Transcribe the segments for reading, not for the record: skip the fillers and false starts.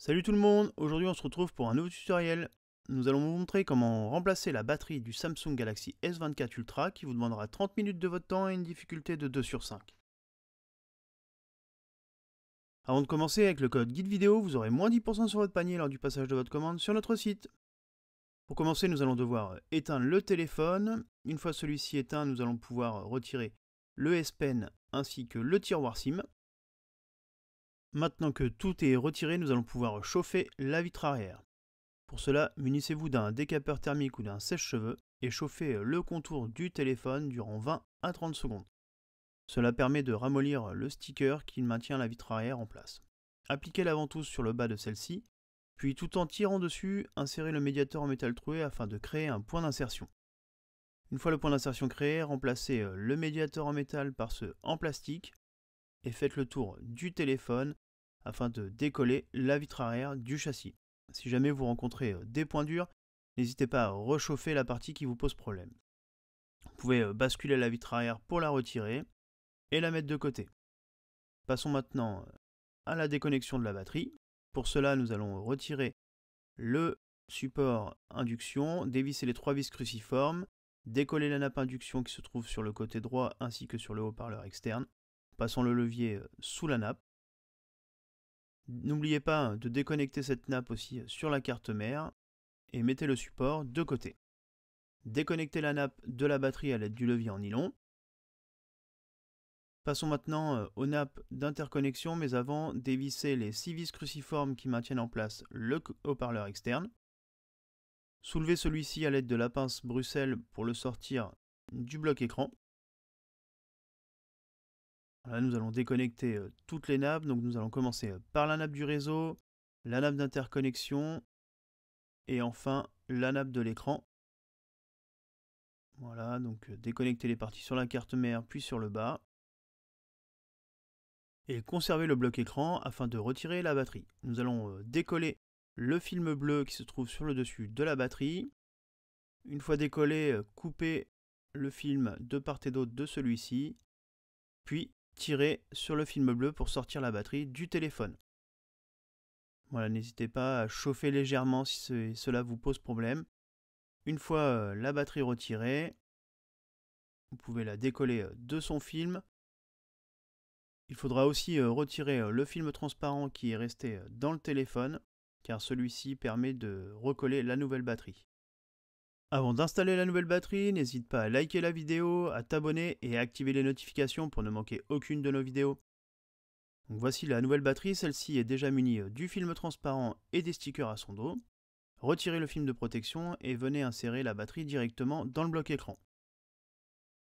Salut tout le monde, aujourd'hui on se retrouve pour un nouveau tutoriel. Nous allons vous montrer comment remplacer la batterie du Samsung Galaxy S24 Ultra qui vous demandera 30 minutes de votre temps et une difficulté de 2 sur 5. Avant de commencer, avec le code guide vidéo, vous aurez moins 10% sur votre panier lors du passage de votre commande sur notre site. Pour commencer, nous allons devoir éteindre le téléphone. Une fois celui-ci éteint, nous allons pouvoir retirer le S Pen ainsi que le tiroir SIM. Maintenant que tout est retiré, nous allons pouvoir chauffer la vitre arrière. Pour cela, munissez-vous d'un décapeur thermique ou d'un sèche-cheveux et chauffez le contour du téléphone durant 20 à 30 secondes. Cela permet de ramollir le sticker qui maintient la vitre arrière en place. Appliquez la ventouse sur le bas de celle-ci, puis tout en tirant dessus, insérez le médiateur en métal troué afin de créer un point d'insertion. Une fois le point d'insertion créé, remplacez le médiateur en métal par ceux en plastique et faites le tour du téléphone afin de décoller la vitre arrière du châssis. Si jamais vous rencontrez des points durs, n'hésitez pas à rechauffer la partie qui vous pose problème. Vous pouvez basculer la vitre arrière pour la retirer et la mettre de côté. Passons maintenant à la déconnexion de la batterie. Pour cela, nous allons retirer le support induction, dévisser les 3 vis cruciformes, décoller la nappe induction qui se trouve sur le côté droit ainsi que sur le haut-parleur externe. Passons le levier sous la nappe. N'oubliez pas de déconnecter cette nappe aussi sur la carte mère et mettez le support de côté. Déconnectez la nappe de la batterie à l'aide du levier en nylon. Passons maintenant aux nappes d'interconnexion, mais avant, dévissez les 6 vis cruciformes qui maintiennent en place le haut-parleur externe. Soulevez celui-ci à l'aide de la pince Bruxelles pour le sortir du bloc écran. Là, nous allons déconnecter toutes les nappes, donc nous allons commencer par la nappe du réseau, la nappe d'interconnexion et enfin la nappe de l'écran. Voilà, donc déconnecter les parties sur la carte mère puis sur le bas. Et conserver le bloc écran afin de retirer la batterie. Nous allons décoller le film bleu qui se trouve sur le dessus de la batterie. Une fois décollé, couper le film de part et d'autre de celui-ci, puis tirer sur le film bleu pour sortir la batterie du téléphone. Voilà, n'hésitez pas à chauffer légèrement si cela vous pose problème. Une fois la batterie retirée, vous pouvez la décoller de son film. Il faudra aussi retirer le film transparent qui est resté dans le téléphone, car celui-ci permet de recoller la nouvelle batterie. Avant d'installer la nouvelle batterie, n'hésite pas à liker la vidéo, à t'abonner et à activer les notifications pour ne manquer aucune de nos vidéos. Donc voici la nouvelle batterie, celle-ci est déjà munie du film transparent et des stickers à son dos. Retirez le film de protection et venez insérer la batterie directement dans le bloc écran.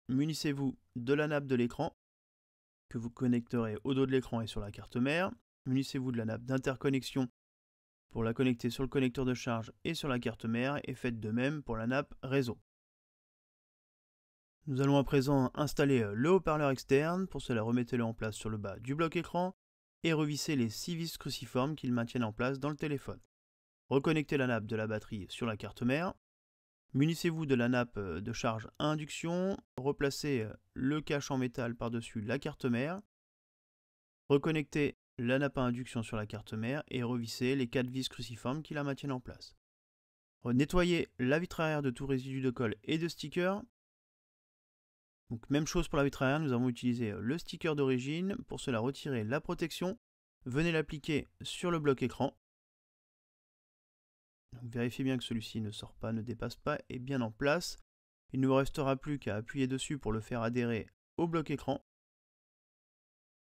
Munissez-vous de la nappe de l'écran que vous connecterez au dos de l'écran et sur la carte mère. Munissez-vous de la nappe d'interconnexion pour la connecter sur le connecteur de charge et sur la carte mère et faites de même pour la nappe réseau. Nous allons à présent installer le haut-parleur externe. Pour cela, remettez-le en place sur le bas du bloc écran et revissez les 6 vis cruciformes qui le maintiennent en place dans le téléphone. Reconnectez la nappe de la batterie sur la carte mère. Munissez-vous de la nappe de charge à induction. Replacez le cache en métal par-dessus la carte mère. Reconnectez la nappe à induction sur la carte mère et revissez les 4 vis cruciformes qui la maintiennent en place. Nettoyez la vitre arrière de tout résidu de colle et de sticker. Donc même chose pour la vitre arrière, nous avons utilisé le sticker d'origine. Pour cela, retirez la protection. Venez l'appliquer sur le bloc écran. Donc, vérifiez bien que celui-ci ne sort pas, ne dépasse pas, est bien en place. Il ne vous restera plus qu'à appuyer dessus pour le faire adhérer au bloc écran.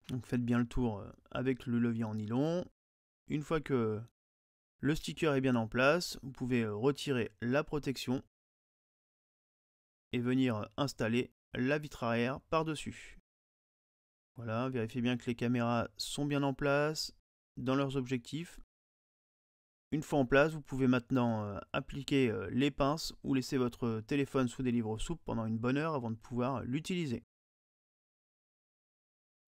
Donc faites bien le tour avec le levier en nylon. Une fois que le sticker est bien en place, vous pouvez retirer la protection et venir installer la vitre arrière par-dessus. Voilà, vérifiez bien que les caméras sont bien en place dans leurs objectifs. Une fois en place, vous pouvez maintenant appliquer les pinces ou laisser votre téléphone sous des livres souples pendant une bonne heure avant de pouvoir l'utiliser.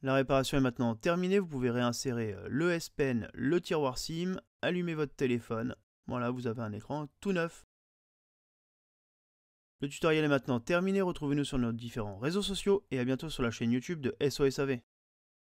La réparation est maintenant terminée, vous pouvez réinsérer le S Pen, le tiroir SIM, allumer votre téléphone. Voilà, vous avez un écran tout neuf. Le tutoriel est maintenant terminé, retrouvez-nous sur nos différents réseaux sociaux et à bientôt sur la chaîne YouTube de SOSAV.